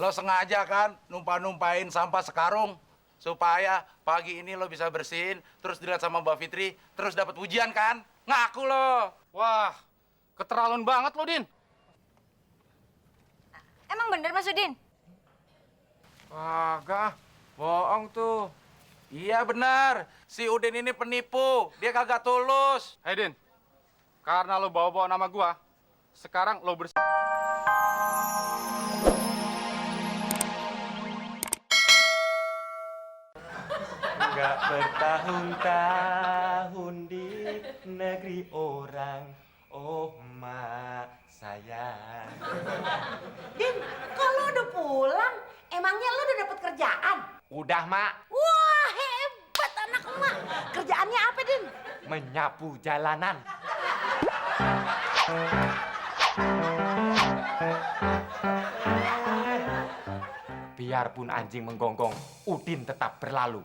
Lo sengaja kan numpah-numpahin sampah sekarung supaya pagi ini lo bisa bersihin, terus dilihat sama Mbak Fitri, terus dapat pujian kan? Ngaku lo. Wah, keterlaluan banget lo, Din. Emang bener Mas Udin? Agak, bohong tuh. Iya benar, si Udin ini penipu, dia kagak tulus. Hei, Din. Karena lo bawa-bawa nama gua, sekarang lo bersih. Nggak bertahun-tahun di negeri orang. Oh, mak sayang. Din, kok lu udah pulang? Emangnya lu udah dapet kerjaan? Udah, mak. Wah, hebat anak emak. Kerjaannya apa, Din? Menyapu jalanan. Biarpun anjing menggonggong, Udin tetap berlalu.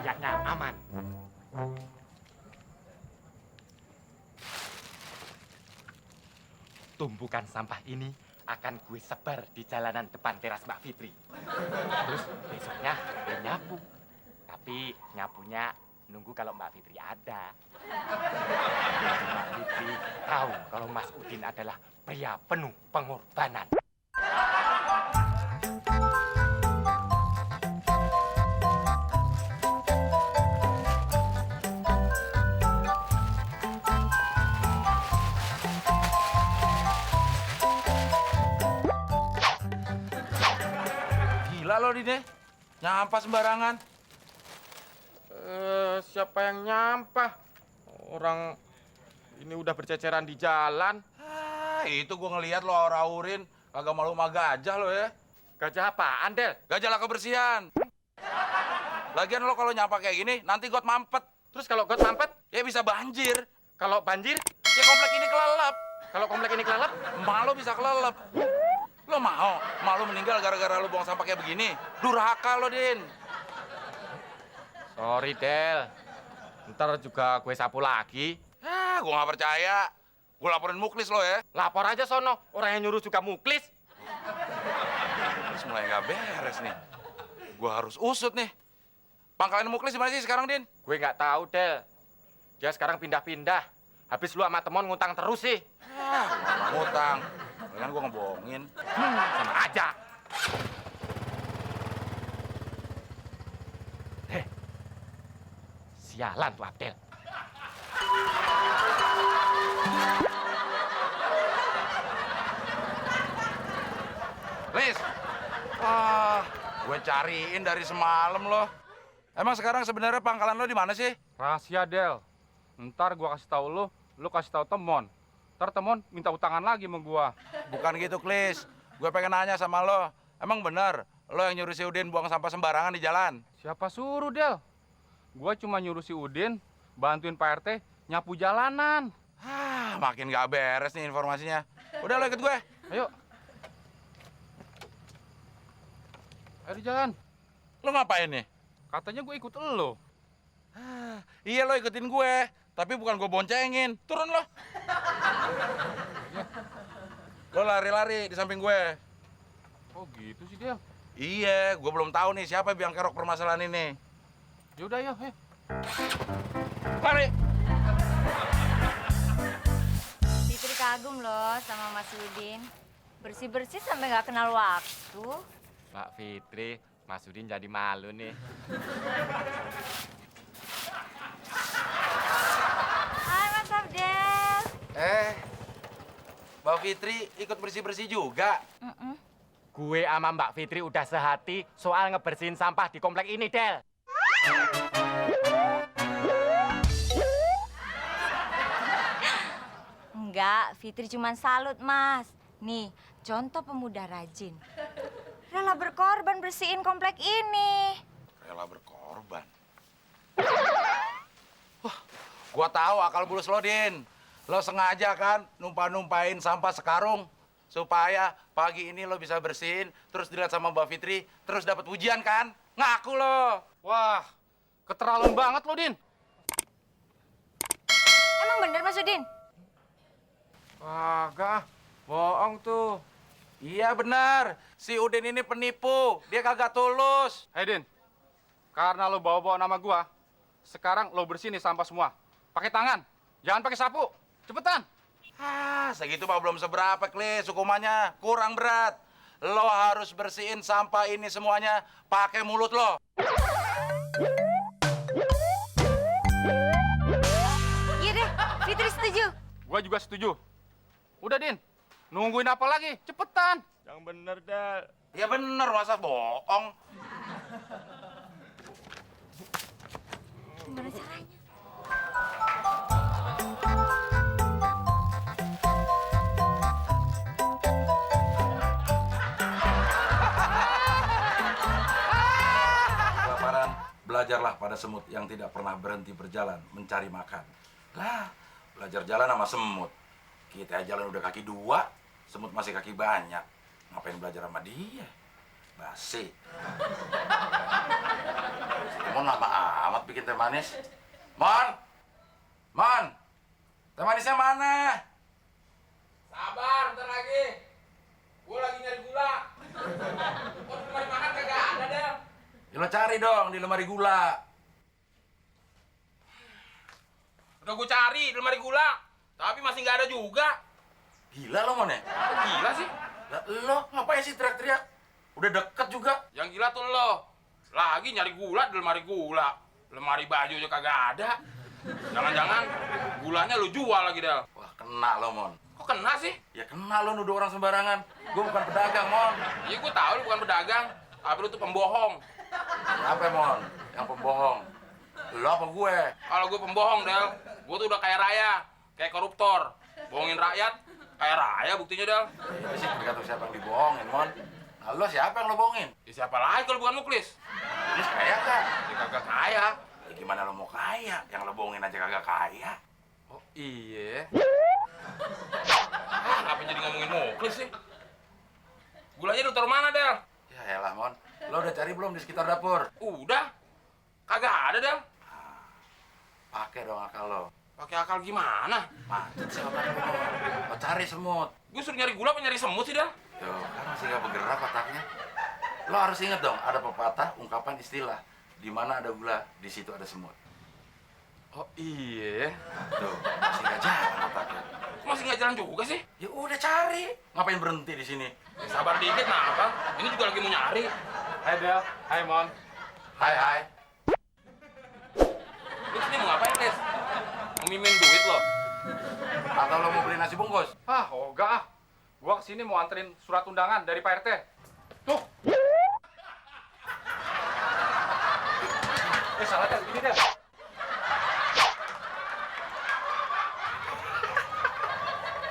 Kayaknya aman. Tumpukan sampah ini akan gue sebar di jalanan depan teras Mbak Fitri. Terus besoknya gue nyapu. Tapi nyapunya nunggu kalau Mbak Fitri ada. Mbak Fitri tahu kalau Mas Udin adalah pria penuh pengorbanan. Gila lo Dine, nyampah sembarangan. Siapa yang nyampah? Orang ini udah berceceran di jalan. Itu gua ngelihat lo aur-aurin, kagak malu sama gajah lo ya. Gajah apaan, Del? Gajah lah kebersihan. Lagian lo kalau nyampah kayak gini, nanti got mampet. Terus kalau got mampet, Ya bisa banjir. kalau banjir, Ya komplek ini kelelep. kalau komplek ini kelelep, Emak lo bisa kelelep. Lo mau? Emak lo meninggal gara-gara lo buang sampah kayak begini? Durhaka lo, Din. sorry, Del. Ntar juga gue sapu lagi. Gua nggak percaya. Gua laporin Muklis lo ya. Lapor aja sono, orang yang nyuruh juga muklis. Terus mulai nggak beres nih. Gua harus usut nih. Pangkalan Muklis di mana sih sekarang, Din? Gue nggak tahu, Del. Dia sekarang pindah-pindah. Habis lu sama temon ngutang terus sih. Ngutang. Kan gua ngebohongin. Sama aja. Sialan tuh Abdel. Lis. Gue cariin dari semalam lo. Emang sekarang sebenarnya pangkalan lo di mana sih? Rahasia, Del. Ntar gua kasih tahu lu kasih tahu temon. Ntar temon minta utangan lagi sama gua. Bukan gitu, Klis. Gue pengen nanya sama lo. Emang bener lo yang nyuruh si Udin buang sampah sembarangan di jalan? Siapa suruh, Del? Gua cuma nyuruh si Udin bantuin Pak RT nyapu jalanan. Makin gak beres nih informasinya. Udah lo ikut gue. Ayo. Ayo di jalan. Lo ngapain nih? Katanya gue ikut elo. Iya lo ikutin gue. Tapi bukan gue boncengin. Turun lo. Lo lari-lari di samping gue. Oh gitu sih, Del. Iya, gue belum tahu nih siapa yang kerok permasalahan ini. Yaudah, ayo. Lari. Fitri kagum loh sama Mas Udin. Bersih-bersih sampai nggak kenal waktu. Mbak Fitri, Mas Udin jadi malu nih. Hai Mas Abdel. Mbak Fitri ikut bersih-bersih juga. Gue sama Mbak Fitri udah sehati soal ngebersihin sampah di komplek ini, Del. Enggak, Fitri cuma salut Mas. Nih, contoh pemuda rajin. Rela berkorban bersihin komplek ini. Rela berkorban. Gua tahu akal bulus lo, Din. Lo sengaja kan numpah-numpahin sampah sekarung supaya pagi ini lo bisa bersihin, terus dilihat sama Mbak Fitri, terus dapat pujian kan? Ngaku lo. Wah, keterlaluan banget lo, Din. Emang bener Mas Udin? Kagak, bohong tuh. Iya benar, si Udin ini penipu, dia kagak tulus. Hei, Din. Karena lo bawa-bawa nama gua, sekarang lo bersihin nih sampah semua. Pakai tangan, jangan pakai sapu. Cepetan. Segitu mah belum seberapa, Klis, hukumannya kurang berat. Lo harus bersihin sampah ini semuanya pakai mulut lo. Iya deh, Fitri setuju. Gua juga setuju. Udah, Din. Nungguin apa lagi? Cepetan. Yang bener, Del. Ya bener, masa bohong. Gimana caranya? Kelaparan, belajarlah pada semut yang tidak pernah berhenti berjalan mencari makan. Lah, belajar jalan sama semut. Kita jalan udah kaki 2, semut masih kaki banyak. Ngapain belajar sama dia? Basi. Mon lama amat bikin teh manis. Mon! Mon! Teh manisnya mana? Sabar, bentar lagi. Gua lagi nyari gula. Kok di lemari makan kagak ada, Del? Ya lo cari dong di lemari gula. Udah gua cari di lemari gula, tapi masih nggak ada juga. Gila lo, Mon ya? Gila sih. Lah, lo ngapain sih teriak-teriak? Udah deket juga. Yang gila tuh lo. Lagi nyari gula di lemari gula. Lemari baju aja kagak ada. Jangan-jangan gulanya lu jual lagi, Del. Wah, kena lo, Mon. Kok kena sih? Ya kena lo nuduh orang sembarangan. Gue bukan pedagang, Mon. Iya, gua tahu lu bukan pedagang, tapi lu tuh pembohong. Siapa, Mon? Yang pembohong? Lo apa gue? Kalau gue pembohong, Del, gue tuh udah kaya raya, kayak koruptor. Bohongin rakyat, kaya raya buktinya, Del. Itu sih tergantung siapa yang dibohongin, Mon. Nah, lo siapa yang lo bohongin? Ya, siapa lagi kalau bukan Muklis? Terus kaya kan? Ya kagak kaya. Ya, gimana lo mau kaya? Yang lo bohongin aja kagak kaya. Oh iya. Ngapa jadi ngomongin Muklis sih? Gulanya lu taruh mana, Del? Ya elah, Mon. Lo udah cari belum di sekitar dapur? Udah. Kagak ada, Del. Pakai dong akal lo. Pakai akal gimana? Macet sih otak lo. Lo cari semut. Gue suruh nyari gula apa nyari semut sih, Del? Tuh, kan masih gak bergerak otaknya. Lo harus inget dong, ada pepatah, ungkapan istilah. Di mana ada gula, di situ ada semut. Oh iya. Tuh, masih gak jalan otaknya. Kok masih nggak jalan juga sih? Ya udah cari. Ngapain berhenti di sini? Ya, sabar dikit, kenapa? Ini juga lagi mau nyari. Hai, Del. Hai, Mon. Hai. Lu sini mau ngapain, Des? Mau mimin duit lo? Atau lo mau beli nasi bungkus? Enggak ah. Gua kesini mau anterin surat undangan dari Pak RT. Tuh. Salah Del, ini Del.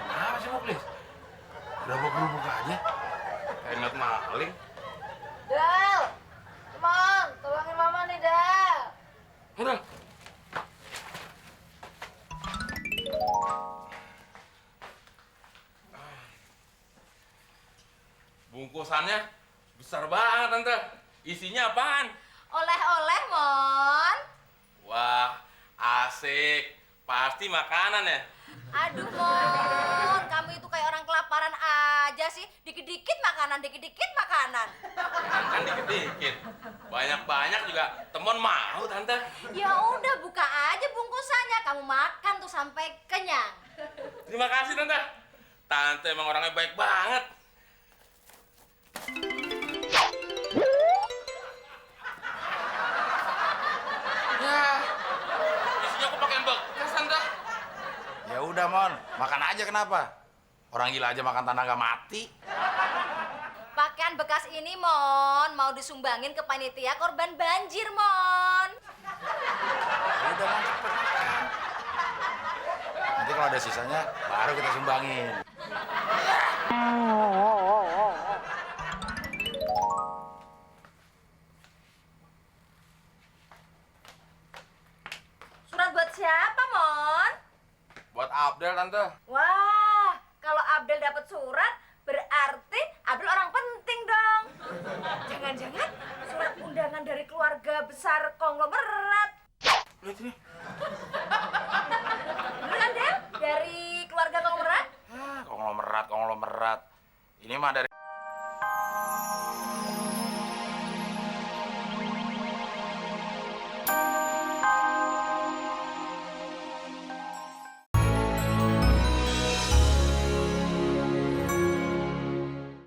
Kenapa sih, Muklis? Udah gerubuk aja. Kayak ingat maling. Del, come on, tolongin mama nih, Del. Udah. Bungkusannya besar banget, Tante. Isinya apaan? Oleh-oleh, Mon. Wah, asik. Pasti makanan ya? Aduh, Mon. Kamu itu kayak orang kelaparan aja sih. Dikit-dikit makanan, dikit-dikit makanan. Kan dikit-dikit. Banyak-banyak juga temon mau, Tante. Ya udah, buka aja bungkusannya. Kamu makan tuh sampai kenyang. Terima kasih, Tante. Tante emang orangnya baik banget. Ya, isinya kok pakai bekas, Tante? Ya udah, Mon. Makan aja kenapa? Orang gila aja makan tanah gak mati. Pakaian bekas ini, Mon, mau disumbangin ke panitia korban banjir, Mon. Ya udah, Mon, cepet makan. Nanti kalau ada sisanya, baru kita sumbangin. Surat buat siapa, Mon? Buat Abdel, Tante. Wah, kalau Abdel dapat surat, konglomerat. Lihat ini. Beneran, Den? Dari keluarga konglomerat? Konglomerat. Ini mah dari